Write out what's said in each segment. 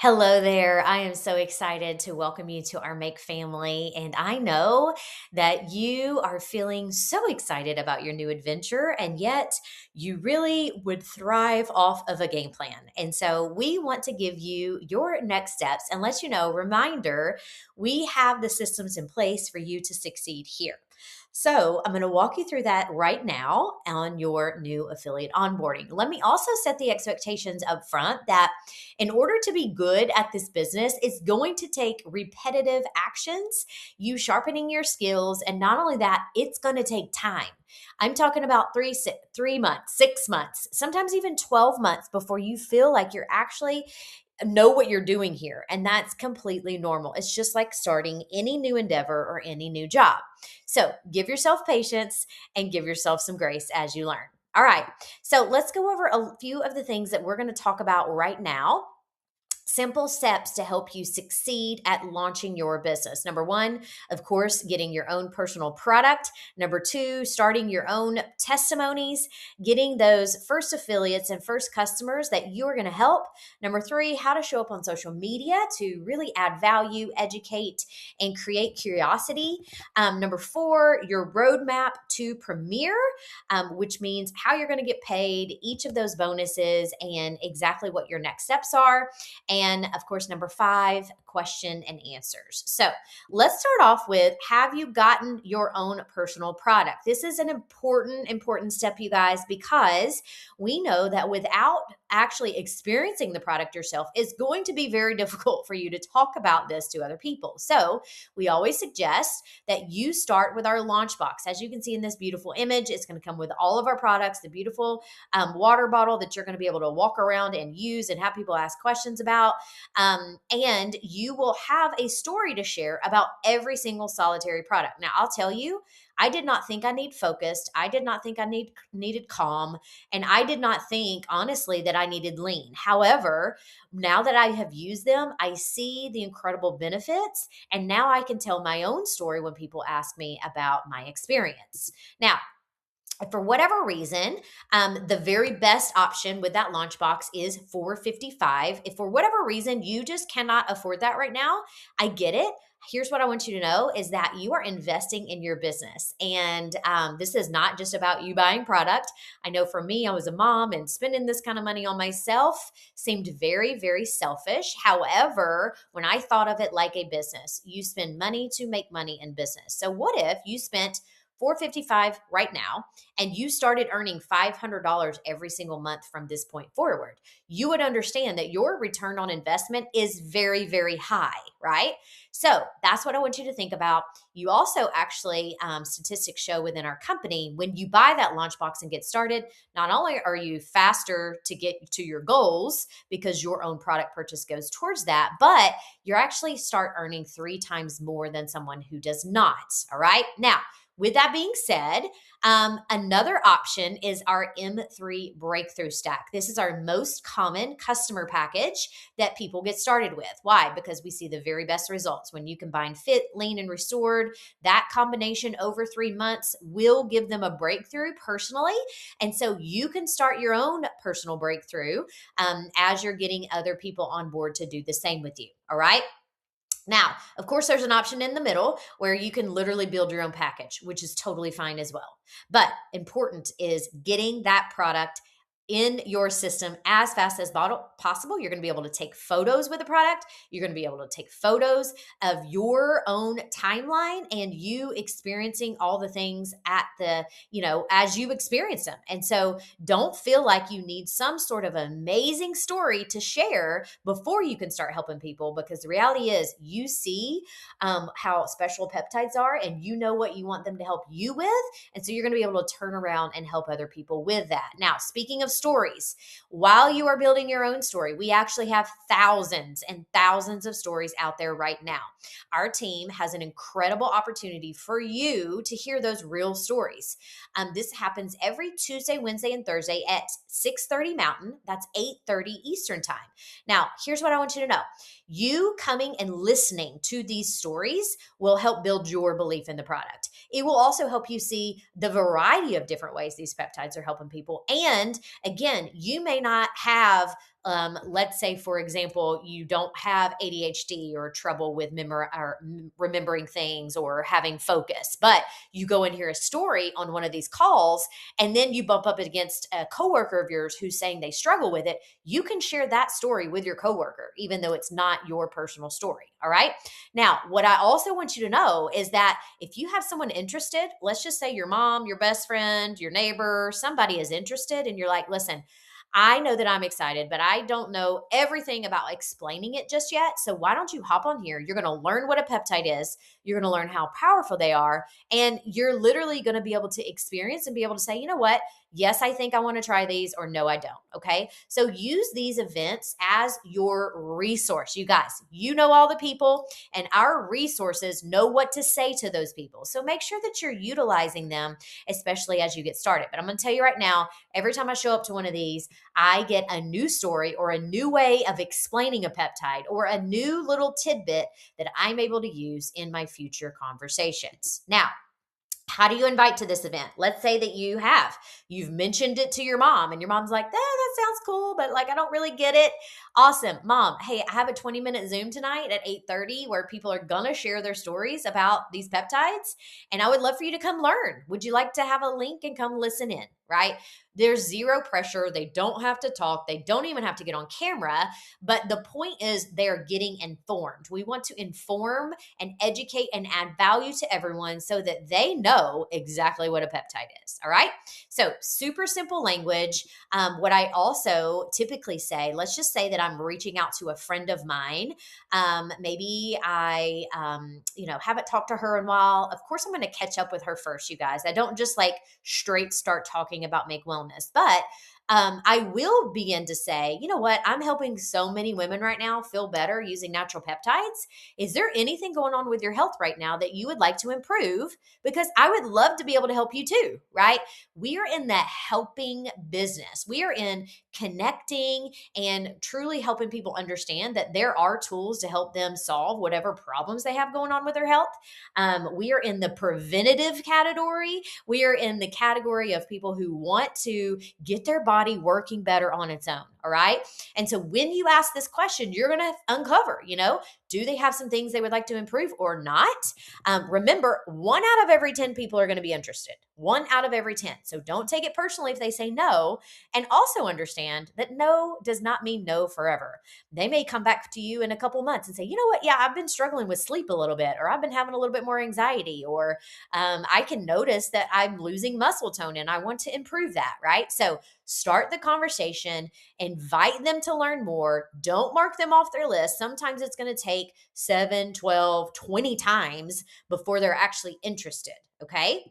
Hello there. I am so excited to welcome you to our Make family. And I know that you are feeling so excited about your new adventure, and yet you really would thrive off of a game plan. And so we want to give you your next steps and let you know, reminder, we have the systems in place for you to succeed here. So, I'm going to walk you through that right now on your new affiliate onboarding. Let me also set the expectations up front that in order to be good at this business, it's going to take repetitive actions, you sharpening your skills, and not only that, it's going to take time. I'm talking about 3 months, 6 months, sometimes even 12 months before you feel like you're actually know what you're doing here. And that's completely normal. It's just like starting any new endeavor or any new job. So give yourself patience and give yourself some grace as you learn. All right. So let's go over a few of the things that we're going to talk about right now. Simple steps to help you succeed at launching your business. Number one, of course, getting your own personal product. Number two, starting your own testimonies, getting those first affiliates and first customers that you are going to help. Number three, how to show up on social media to really add value, educate, and create curiosity. Number four, your roadmap to premiere, which means how you're going to get paid, each of those bonuses, and exactly what your next steps are. And of course, number five, question and answers. So let's start off with, have you gotten your own personal product? This is an important step, you guys, because we know that without actually experiencing the product yourself, it's going to be very difficult for you to talk about this to other people. So we always suggest that you start with our launch box. As you can see in this beautiful image, it's going to come with all of our products, the beautiful water bottle that you're going to be able to walk around and use and have people ask questions about. And you will have a story to share about every single solitary product. Now, I'll tell you, I did not think I need focused. I did not think I needed calm. And I did not think, honestly, that I needed lean. However, now that I have used them, I see the incredible benefits. And now I can tell my own story when people ask me about my experience. Now, for whatever reason, the very best option with that launch box is $455. If for whatever reason you just cannot afford that right now, I get it. Here's what I want you to know is that you are investing in your business. And this is not just about you buying product. I know for me, I was a mom and spending this kind of money on myself seemed very, very selfish. However, when I thought of it like a business, you spend money to make money in business. So what if you spent $455 right now, and you started earning $500 every single month from this point forward? You would understand that your return on investment is very, very high, right? So that's what I want you to think about. You also actually, statistics show within our company, when you buy that launch box and get started, not only are you faster to get to your goals because your own product purchase goes towards that, but you're actually start earning 3 times more than someone who does not. All right. Now, with that being said, another option is our M3 Breakthrough Stack. This is our most common customer package that people get started with. Why? Because we see the very best results. When you combine fit, lean, and restored, that combination over 3 months will give them a breakthrough personally. And so you can start your own personal breakthrough as you're getting other people on board to do the same with you. All right. Now, of course, there's an option in the middle where you can literally build your own package, which is totally fine as well. But important is getting that product in your system as fast as possible. You're going to be able to take photos with the product. You're going to be able to take photos of your own timeline and you experiencing all the things at the, as you experience them. And so don't feel like you need some sort of amazing story to share before you can start helping people, because the reality is you see how special peptides are and you know what you want them to help you with. And so you're going to be able to turn around and help other people with that. Now, speaking of stories, while you are building your own story, we actually have thousands and thousands of stories out there right now. Our team has an incredible opportunity for you to hear those real stories. This happens every Tuesday, Wednesday, and Thursday at 6:30 Mountain. That's 8:30 Eastern time. Now, here's what I want you to know. You coming and listening to these stories will help build your belief in the product. It will also help you see the variety of different ways these peptides are helping people. And again, you may not have Let's say, for example, you don't have ADHD or trouble with remembering things or having focus, but you go and hear a story on one of these calls, and then you bump up against a coworker of yours who's saying they struggle with it. You can share that story with your coworker, even though it's not your personal story. All right. Now, what I also want you to know is that if you have someone interested, let's just say your mom, your best friend, your neighbor, somebody is interested, and you're like, listen, I know that I'm excited, but I don't know everything about explaining it just yet. So why don't you hop on here? You're going to learn what a peptide is. You're going to learn how powerful they are. And you're literally going to be able to experience and be able to say, you know what? Yes, I think I want to try these, or no, I don't. Okay. So use these events as your resource. You guys, you know all the people, and our resources know what to say to those people. So make sure that you're utilizing them, especially as you get started. But I'm going to tell you right now, every time I show up to one of these, I get a new story or a new way of explaining a peptide or a new little tidbit that I'm able to use in my future conversations. Now, how do you invite to this event? Let's say that you've mentioned it to your mom, and your mom's like, that sounds cool, but like, I don't really get it. Awesome. Mom, hey, I have a 20-minute Zoom tonight at 8:30 where people are going to share their stories about these peptides. And I would love for you to come learn. Would you like to have a link and come listen in? Right? There's zero pressure. They don't have to talk. They don't even have to get on camera. But the point is, they're getting informed. We want to inform and educate and add value to everyone so that they know exactly what a peptide is. All right. So, super simple language. What I also typically say, let's just say that I'm reaching out to a friend of mine. Maybe I, haven't talked to her in a while. Of course, I'm going to catch up with her first, you guys. I don't just like straight start talking about Make Wellness, but I will begin to say, you know what? I'm helping so many women right now feel better using natural peptides. Is there anything going on with your health right now that you would like to improve? Because I would love to be able to help you too, right? We are in that helping business. We are in connecting and truly helping people understand that there are tools to help them solve whatever problems they have going on with their health. We are in the preventative category. We are in the category of people who want to get their body working better on its own. All right. And so when you ask this question, you're going to uncover, do they have some things they would like to improve or not? Remember, 1 out of every 10 people are going to be interested. 1 out of every 10. So don't take it personally if they say no. And also understand that no does not mean no forever. They may come back to you in a couple months and say, you know what? Yeah, I've been struggling with sleep a little bit, or I've been having a little bit more anxiety, or I can notice that I'm losing muscle tone and I want to improve that, right? So start the conversation, invite them to learn more. Don't mark them off their list. Sometimes it's going to take 7, 12, 20 times before they're actually interested. Okay.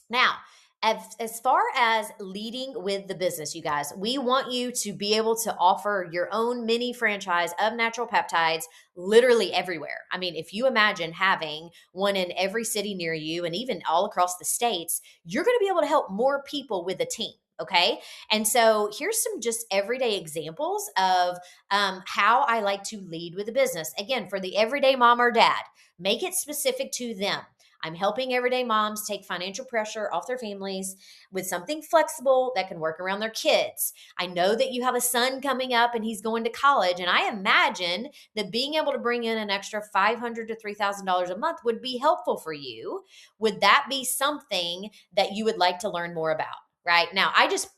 Now, as far as leading with the business, you guys, we want you to be able to offer your own mini franchise of natural peptides literally everywhere. I mean, if you imagine having one in every city near you and even all across the states, you're going to be able to help more people with a team. Okay. And so here's some just everyday examples of how I like to lead with a business. Again, for the everyday mom or dad, make it specific to them. I'm helping everyday moms take financial pressure off their families with something flexible that can work around their kids. I know that you have a son coming up and he's going to college, and I imagine that being able to bring in an extra $500 to $3,000 a month would be helpful for you. Would that be something that you would like to learn more about? Right now, I just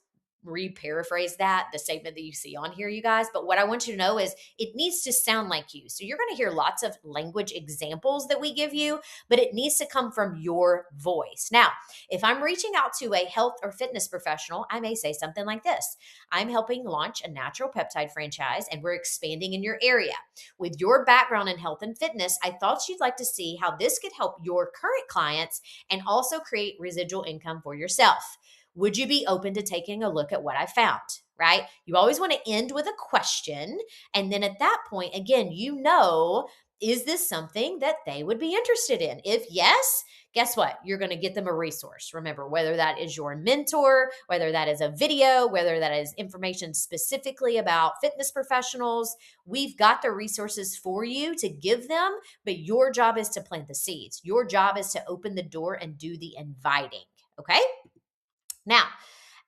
re-paraphrase the statement that you see on here, you guys. But what I want you to know is it needs to sound like you. So you're going to hear lots of language examples that we give you, but it needs to come from your voice. Now, if I'm reaching out to a health or fitness professional, I may say something like this. I'm helping launch a natural peptide franchise, and we're expanding in your area. With your background in health and fitness, I thought you'd like to see how this could help your current clients and also create residual income for yourself. Would you be open to taking a look at what I found? Right? You always want to end with a question. And then at that point, again, is this something that they would be interested in? If yes, guess what? You're going to get them a resource. Remember, whether that is your mentor, whether that is a video, whether that is information specifically about fitness professionals, we've got the resources for you to give them, but your job is to plant the seeds. Your job is to open the door and do the inviting. Okay? Now,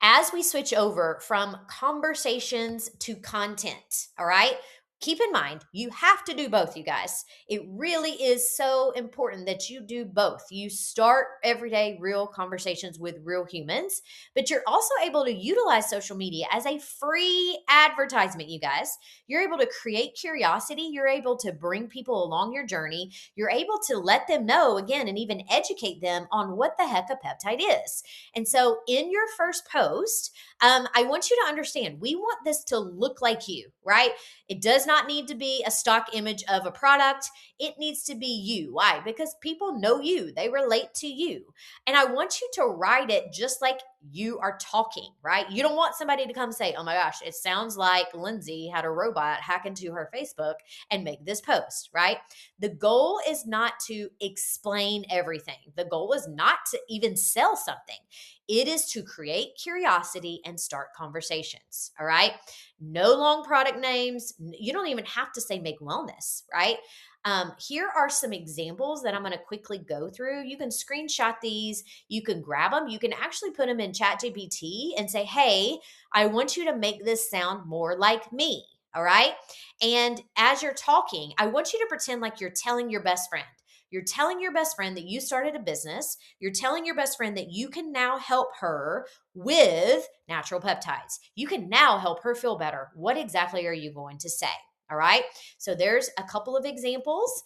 As we switch over from conversations to content, all right? Keep in mind, you have to do both, you guys. It really is so important that you do both. You start everyday real conversations with real humans, but you're also able to utilize social media as a free advertisement, you guys. You're able to create curiosity. You're able to bring people along your journey. You're able to let them know, again, and even educate them on what the heck a peptide is. And so, in your first post, I want you to understand we want this to look like you, right? It does not need to be a stock image of a product. It needs to be you. Why? Because people know you, they relate to you. And I want you to write it just like you are talking, right? You don't want somebody to come say, oh my gosh, it sounds like Lindsay had a robot hack into her Facebook and make this post, right? The goal is not to explain everything. The goal is not to even sell something. It is to create curiosity and start conversations. All right. No long product names. You don't even have to say make wellness, right? Here are some examples that I'm going to quickly go through. You can screenshot these. You can grab them. You can actually put them in ChatGPT and say, hey, I want you to make this sound more like me. All right. And as you're talking, I want you to pretend like you're telling your best friend. You're telling your best friend that you started a business. You're telling your best friend that you can now help her with natural peptides. You can now help her feel better. What exactly are you going to say? All right. So there's a couple of examples.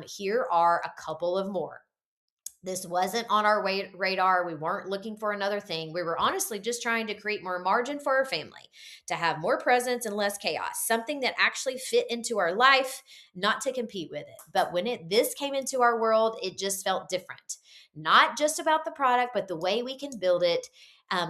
Here are a couple of more. This wasn't on our radar. We weren't looking for another thing. We were honestly just trying to create more margin for our family, to have more presence and less chaos, something that actually fit into our life, not to compete with it. But when this came into our world, it just felt different. Not just about the product, but the way we can build it,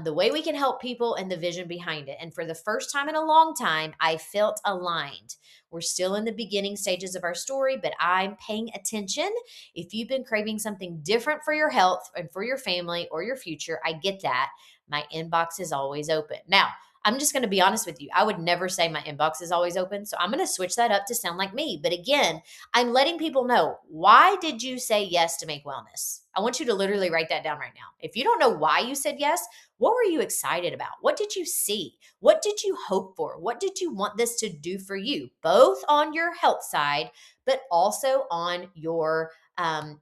the way we can help people, and the vision behind it. And for the first time in a long time, I felt aligned. We're still in the beginning stages of our story, but I'm paying attention. If you've been craving something different for your health and for your family or your future, I get that. My inbox is always open. Now, I'm just going to be honest with you. I would never say my inbox is always open. So I'm going to switch that up to sound like me. But again, I'm letting people know, why did you say yes to Make Wellness? I want you to literally write that down right now. If you don't know why you said yes, what were you excited about? What did you see? What did you hope for? What did you want this to do for you, both on your health side, but also on your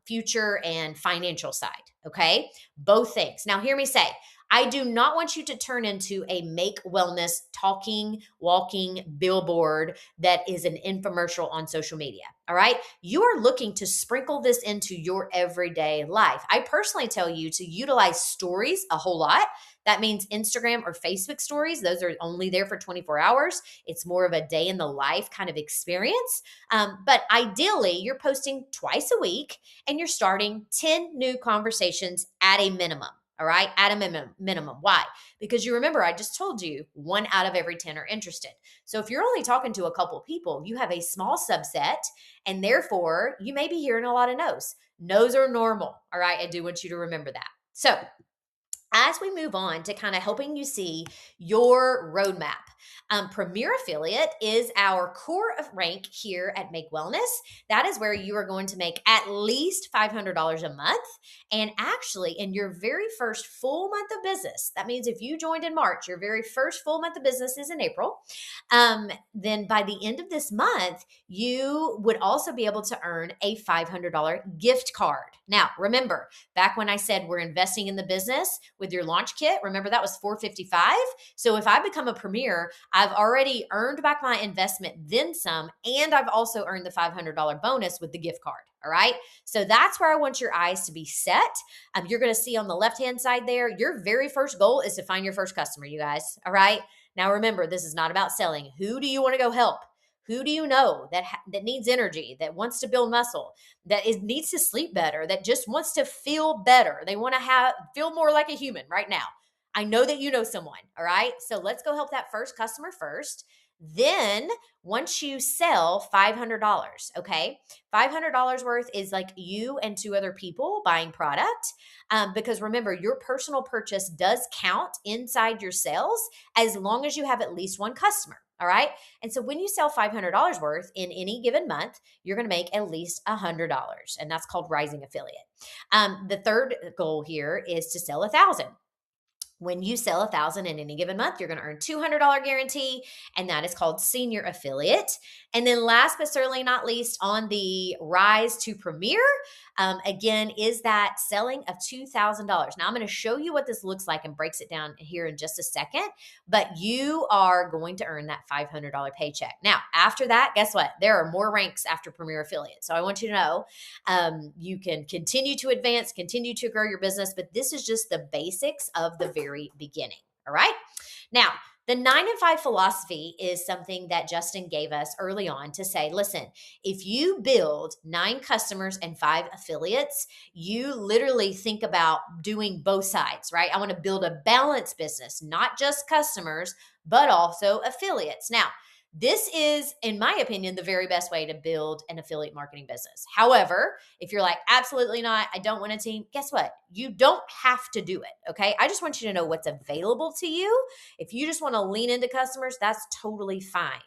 future and financial side? Okay. Both things. Now, hear me say, I do not want you to turn into a Make Wellness talking, walking billboard that is an infomercial on social media. All right. You are looking to sprinkle this into your everyday life. I personally tell you to utilize stories a whole lot. That means Instagram or Facebook stories. Those are only there for 24 hours. It's more of a day in the life kind of experience. But ideally, you're posting twice a week and you're starting 10 new conversations at a minimum. All right, at a minimum. Why? Because you remember, I just told you 1 out of every 10 are interested. So if you're only talking to a couple people, you have a small subset, and therefore you may be hearing a lot of no's. No's are normal. All right, I do want you to remember that. So as we move on to kind of helping you see your roadmap, Premier Affiliate is our core of rank here at Make Wellness. That is where you are going to make at least $500 a month. And actually, in your very first full month of business, that means if you joined in March, your very first full month of business is in April. Then by the end of this month, you would also be able to earn a $500 gift card. Now, remember, back when I said we're investing in the business with your launch kit, remember that was $455. So if I become a premier, I've already earned back my investment, then some, and I've also earned the $500 bonus with the gift card. All right. So that's where I want your eyes to be set. You're going to see on the left-hand side there, your very first goal is to find your first customer, you guys. All right. Now, remember, this is not about selling. Who do you want to go help? Who do you know that needs energy, that wants to build muscle, needs to sleep better, that just wants to feel better? They want to feel more like a human right now. I know that you know someone. All right. So let's go help that first customer first. Then once you sell $500, okay, $500 worth is like you and 2 other people buying product. Because remember, your personal purchase does count inside your sales as long as you have at least 1 customer. All right. And so when you sell $500 worth in any given month, you're going to make at least $100. And that's called Rising Affiliate. The third goal here is to sell 1,000. When you sell 1,000 in any given month, you're going to earn $200 guarantee, and that is called senior affiliate. And then last but certainly not least, on the rise to premier, again, is that selling of $2,000. Now I'm going to show you what this looks like and breaks it down here in just a second, but you are going to earn that $500 paycheck. Now, after that, guess what? There are more ranks after premier affiliate. So I want you to know you can continue to advance, continue to grow your business, but this is just the basics of the very beginning. All right. Now, the 9 and 5 philosophy is something that Justin gave us early on to say, listen, if you build 9 customers and 5 affiliates, you literally think about doing both sides, right? I want to build a balanced business, not just customers, but also affiliates. Now, this is, in my opinion, the very best way to build an affiliate marketing business. However, if you're like, absolutely not, I don't want a team, guess what? You don't have to do it. Okay. I just want you to know what's available to you. If you just want to lean into customers, that's totally fine.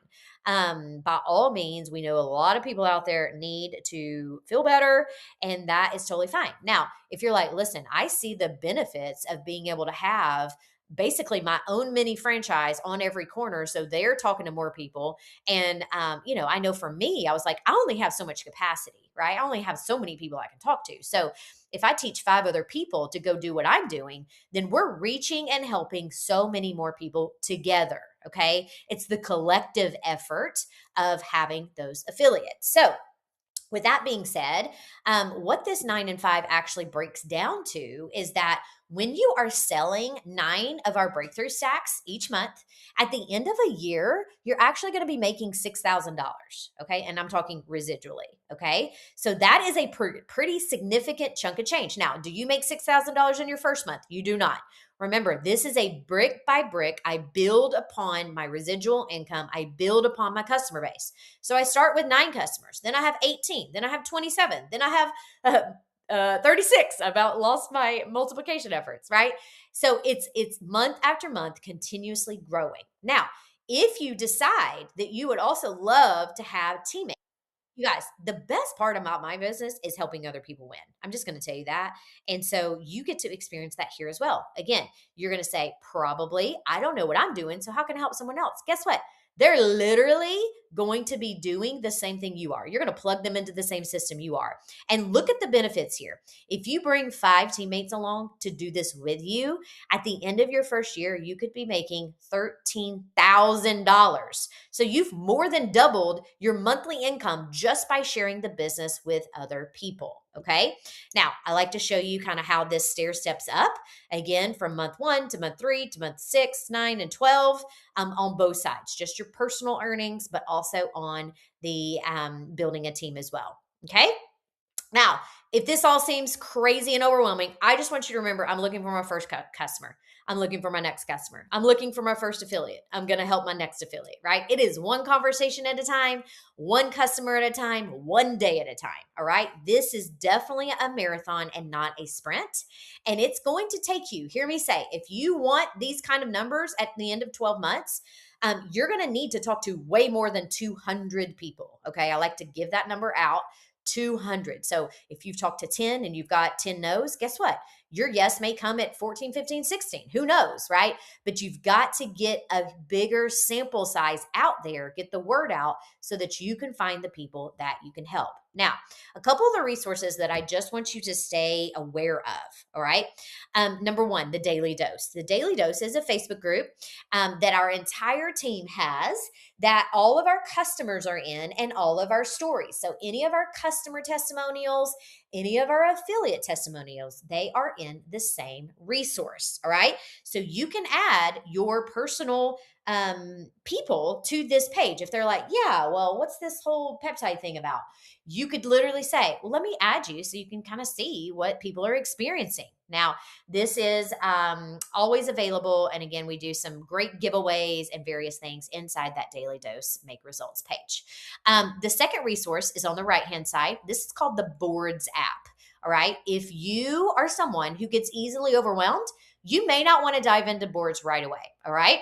By all means, we know a lot of people out there need to feel better, and that is totally fine. Now, if you're like, listen, I see the benefits of being able to have basically my own mini franchise on every corner. So they're talking to more people. And, I know for me, I was like, I only have so much capacity, right? I only have so many people I can talk to. So if I teach 5 other people to go do what I'm doing, then we're reaching and helping so many more people together. Okay. It's the collective effort of having those affiliates. So, with that being said, what this 9 and 5 actually breaks down to is that when you are selling 9 of our breakthrough stacks each month, at the end of a year, you're actually going to be making $6,000. Okay. And I'm talking residually. Okay. So that is a pretty significant chunk of change. Now, do you make $6,000 in your first month? You do not. Remember, this is a brick by brick. I build upon my residual income. I build upon my customer base. So I start with 9 customers. Then I have 18. Then I have 27. Then I have 36. I about lost my multiplication efforts, right? So it's month after month continuously growing. Now, if you decide that you would also love to have teammates, you guys, the best part about my business is helping other people win. I'm just going to tell you that. And so you get to experience that here as well. Again, you're going to say, probably, I don't know what I'm doing. So how can I help someone else? Guess what? They're literally going to be doing the same thing you are. You're going to plug them into the same system you are. And look at the benefits here. If you bring 5 teammates along to do this with you, at the end of your first year, you could be making $13,000. So you've more than doubled your monthly income just by sharing the business with other people. Okay. Now, I like to show you kind of how this stair steps up again from month 1 to month 3 to month 6, 9, and 12 on both sides, just your personal earnings, but also on the building a team as well. Okay. Now, if this all seems crazy and overwhelming, I just want you to remember I'm looking for my first customer. I'm looking for my next customer. I'm looking for my first affiliate. I'm going to help my next affiliate, right? It is one conversation at a time, one customer at a time, one day at a time. All right. This is definitely a marathon and not a sprint. And it's going to take you, hear me say, if you want these kind of numbers at the end of 12 months, you're going to need to talk to way more than 200 people. Okay. I like to give that number out. 200. So if you've talked to 10 and you've got 10 no's, guess what? Your yes may come at 14, 15, 16. Who knows, right? But you've got to get a bigger sample size out there, get the word out so that you can find the people that you can help. Now, a couple of the resources that I just want you to stay aware of, all right? Number 1, the Daily Dose. The Daily Dose is a Facebook group that our entire team has that all of our customers are in and all of our stories. So any of our customer testimonials, any of our affiliate testimonials, they are in the same resource. All right. So you can add your personal people to this page. If they're like, yeah, well, what's this whole peptide thing about? You could literally say, well, let me add you so you can kind of see what people are experiencing. Now, this is always available. And again, we do some great giveaways and various things inside that Daily Dose Make Results page. The second resource is on the right-hand side. This is called the Boards app. All right. If you are someone who gets easily overwhelmed, you may not want to dive into boards right away. All right.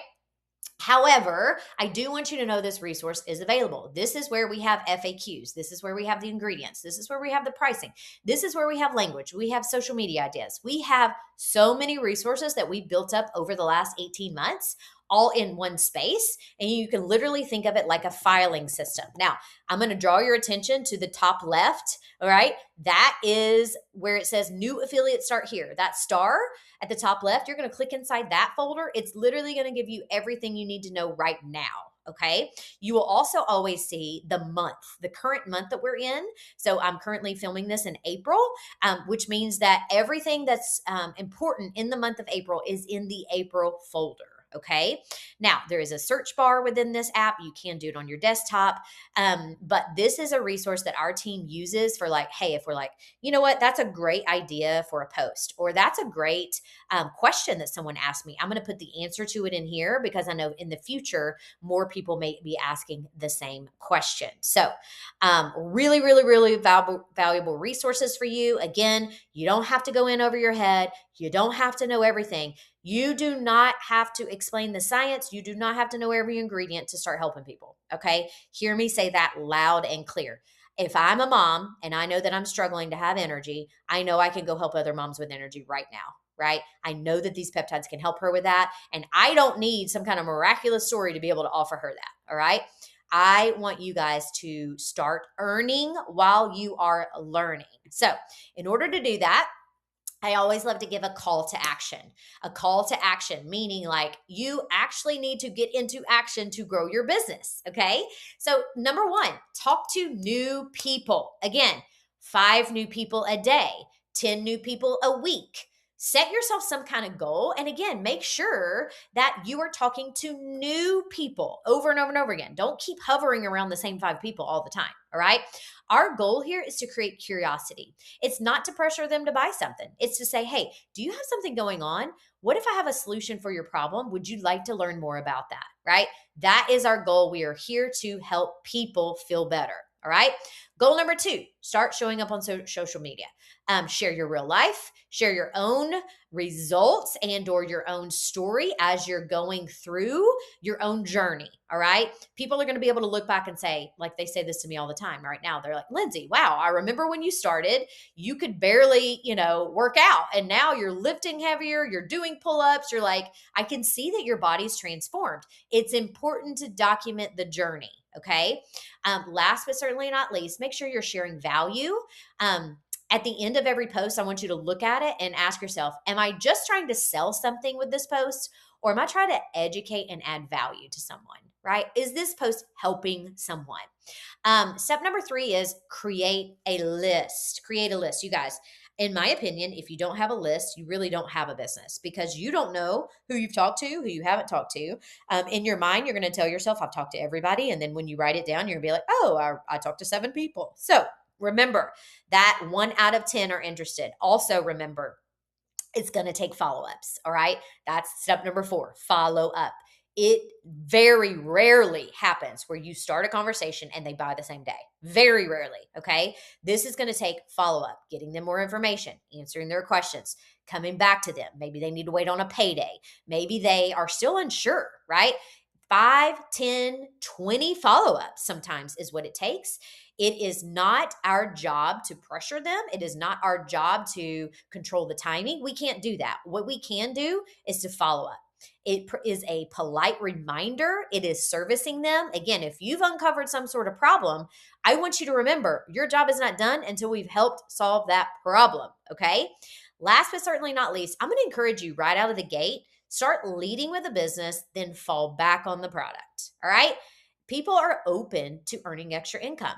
However, I do want you to know this resource is available. This is where we have FAQs. This is where we have the ingredients. This is where we have the pricing. This is where we have language. We have social media ideas. We have so many resources that we built up over the last 18 months, all in one space. And you can literally think of it like a filing system. Now, I'm going to draw your attention to the top left. All right. That is where it says new affiliates start here. That star at the top left, you're going to click inside that folder. It's literally going to give you everything you need to know right now. Okay. You will also always see the month, the current month that we're in. So I'm currently filming this in April, which means that everything that's important in the month of April is in the April folder. Okay. Now, there is a search bar within this app. You can do it on your desktop. But this is a resource that our team uses for like, hey, if we're like, you know what, that's a great idea for a post, or that's a great question that someone asked me. I'm going to put the answer to it in here because I know in the future, more people may be asking the same question. So really, really, really valuable resources for you. Again, you don't have to go in over your head. You don't have to know everything. You do not have to explain the science. You do not have to know every ingredient to start helping people. Okay. Hear me say that loud and clear. If I'm a mom and I know that I'm struggling to have energy, I know I can go help other moms with energy right now. Right? I know that these peptides can help her with that. And I don't need some kind of miraculous story to be able to offer her that. All right. I want you guys to start earning while you are learning. So in order to do that, I always love to give a call to action. A call to action, meaning like you actually need to get into action to grow your business. Okay. So, number one, talk to new people. Again, 5 new people a day, 10 new people a week. Set yourself some kind of goal. And again, make sure that you are talking to new people over and over and over again. Don't keep hovering around the same 5 people all the time. All right. Our goal here is to create curiosity. It's not to pressure them to buy something. It's to say, hey, do you have something going on? What if I have a solution for your problem? Would you like to learn more about that? Right? That is our goal. We are here to help people feel better. All right. Goal number 2, start showing up on social media. Share your real life, share your own results and or your own story as you're going through your own journey. All right. People are going to be able to look back and say, like they say this to me all the time right now. They're like, Lindsay, wow, I remember when you started, you could barely, work out. And now you're lifting heavier, you're doing pull-ups. You're like, I can see that your body's transformed. It's important to document the journey. Okay. Last but certainly not least, make sure you're sharing value. At the end of every post, I want you to look at it and ask yourself, am I just trying to sell something with this post? Or am I trying to educate and add value to someone, right? Is this post helping someone? Step number 3 is create a list. Create a list. You guys, in my opinion, if you don't have a list, you really don't have a business because you don't know who you've talked to, who you haven't talked to. In your mind, you're going to tell yourself, I've talked to everybody. And then when you write it down, you're going to be like, oh, I talked to 7 people. So remember that 1 out of 10 are interested. Also remember, it's going to take follow-ups. All right. That's step number 4, follow up. It very rarely happens where you start a conversation and they buy the same day. Very rarely. Okay. This is going to take follow-up, getting them more information, answering their questions, coming back to them. Maybe they need to wait on a payday. Maybe they are still unsure, right? 5, 10, 20 follow-ups sometimes is what it takes. It is not our job to pressure them. It is not our job to control the timing. We can't do that. What we can do is to follow up. It is a polite reminder. It is servicing them. Again, if you've uncovered some sort of problem, I want you to remember your job is not done until we've helped solve that problem. Okay. Last but certainly not least, I'm going to encourage you right out of the gate, start leading with a business, then fall back on the product. All right. People are open to earning extra income.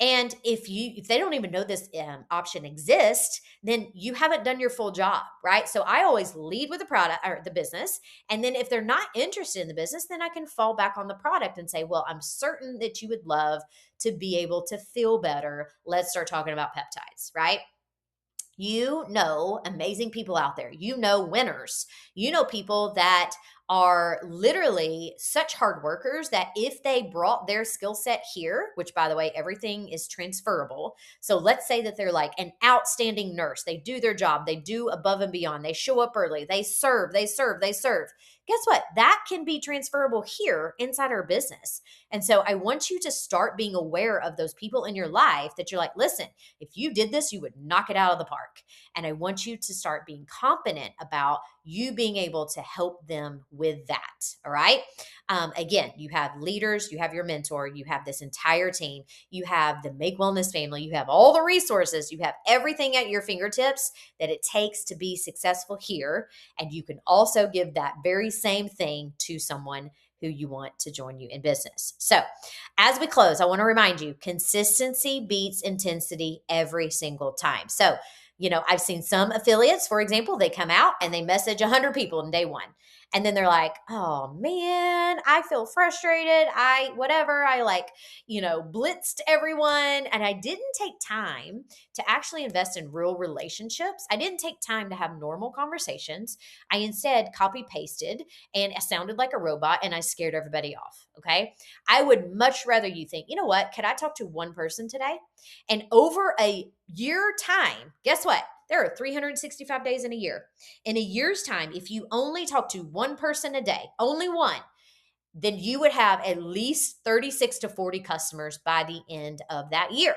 And if they don't even know this option exists, then you haven't done your full job, right? So I always lead with the product or the business. And then if they're not interested in the business, then I can fall back on the product and say, well, I'm certain that you would love to be able to feel better. Let's start talking about peptides, right? You know amazing people out there. You know winners. You know people that are literally such hard workers that if they brought their skill set here, which by the way, everything is transferable. So let's say that they're like an outstanding nurse. They do their job, they do above and beyond, they show up early, they serve, they serve, they serve. Guess what? That can be transferable here inside our business. And so I want you to start being aware of those people in your life that you're like, listen, if you did this, you would knock it out of the park. And I want you to start being confident about you being able to help them with that. All right. Again, you have leaders, you have your mentor, you have this entire team, you have the Make Wellness family, you have all the resources, you have everything at your fingertips that it takes to be successful here. And you can also give that very same thing to someone who you want to join you in business. So, as we close, I want to remind you consistency beats intensity every single time. So, I've seen some affiliates, for example, they come out and they message 100 people in day one. And then they're like, oh man, I feel frustrated. Blitzed everyone. And I didn't take time to actually invest in real relationships. I didn't take time to have normal conversations. I instead copy pasted and I sounded like a robot and I scared everybody off. Okay. I would much rather you think, you know what? Could I talk to one person today? And over a year time, guess what? There are 365 days in a year. In a year's time, if you only talk to one person a day, only one, then you would have at least 36 to 40 customers by the end of that year.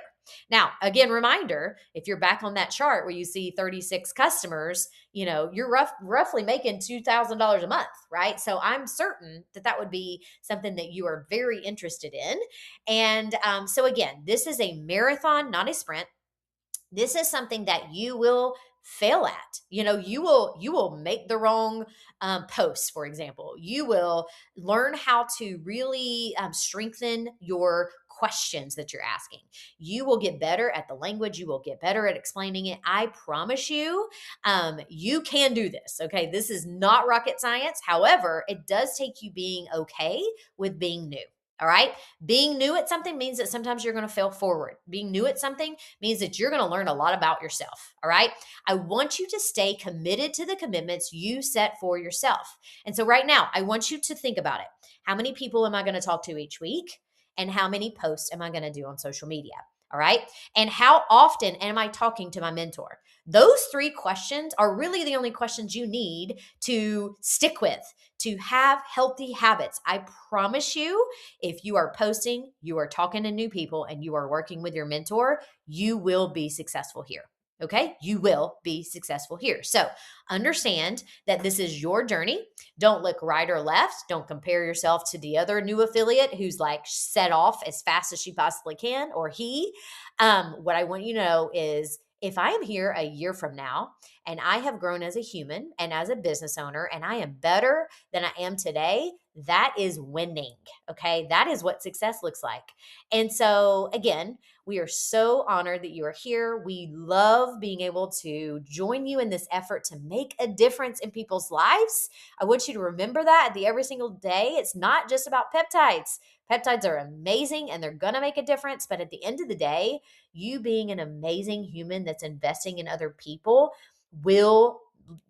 Now, again, reminder, if you're back on that chart where you see 36 customers, you're roughly making $2,000 a month, right? So I'm certain that would be something that you are very interested in. And so again, this is a marathon, not a sprint. This is something that you will fail at. You will make the wrong posts, for example. You will learn how to really strengthen your questions that you're asking. You will get better at the language. You will get better at explaining it. I promise you, you can do this. Okay. This is not rocket science. However, it does take you being okay with being new. All right. Being new at something means that sometimes you're going to fail forward. Being new at something means that you're going to learn a lot about yourself. All right. I want you to stay committed to the commitments you set for yourself. And so right now, I want you to think about it. How many people am I going to talk to each week? And how many posts am I going to do on social media? All right. And how often am I talking to my mentor? Those three questions are really the only questions you need to stick with, to have healthy habits. I promise you, if you are posting, you are talking to new people, and you are working with your mentor, you will be successful here. Okay, you will be successful here. So understand that this is your journey. Don't look right or left. Don't compare yourself to the other new affiliate who's like set off as fast as she possibly can, or he. What I want you to know is if I am here a year from now and I have grown as a human and as a business owner and I am better than I am today, that is winning. Okay, that is what success looks like. And so, again, we are so honored that you are here. We love being able to join you in this effort to make a difference in people's lives. I want you to remember that every single day. It's not just about peptides. Peptides are amazing and they're going to make a difference. But at the end of the day, you being an amazing human that's investing in other people will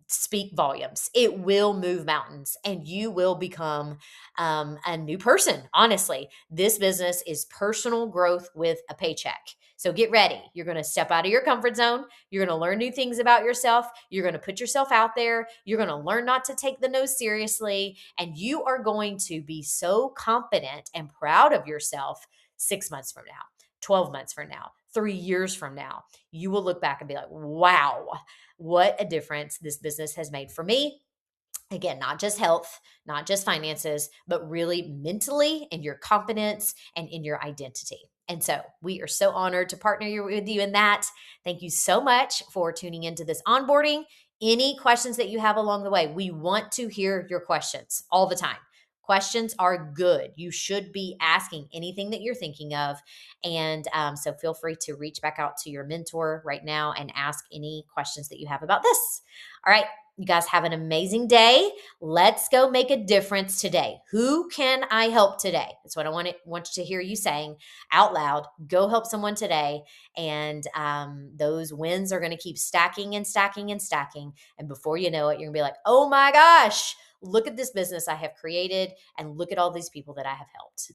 speak volumes. It will move mountains and you will become a new person. Honestly, this business is personal growth with a paycheck. So get ready. You're going to step out of your comfort zone. You're going to learn new things about yourself. You're going to put yourself out there. You're going to learn not to take the no seriously. And you are going to be so confident and proud of yourself 6 months from now, 12 months from now, 3 years from now. You will look back and be like, wow, what a difference this business has made for me. Again, not just health, not just finances, but really mentally in your confidence and in your identity. And so we are so honored to partner with you in that. Thank you so much for tuning into this onboarding. Any questions that you have along the way, we want to hear your questions all the time. Questions are good. You should be asking anything that you're thinking of. And so feel free to reach back out to your mentor right now and ask any questions that you have about this. All right. You guys have an amazing day. Let's go make a difference today. Who can I help today? That's what I want to hear you saying out loud. Go help someone today. And those wins are going to keep stacking and stacking and stacking. And before you know it, you're going to be like, oh my gosh, look at this business I have created and look at all these people that I have helped.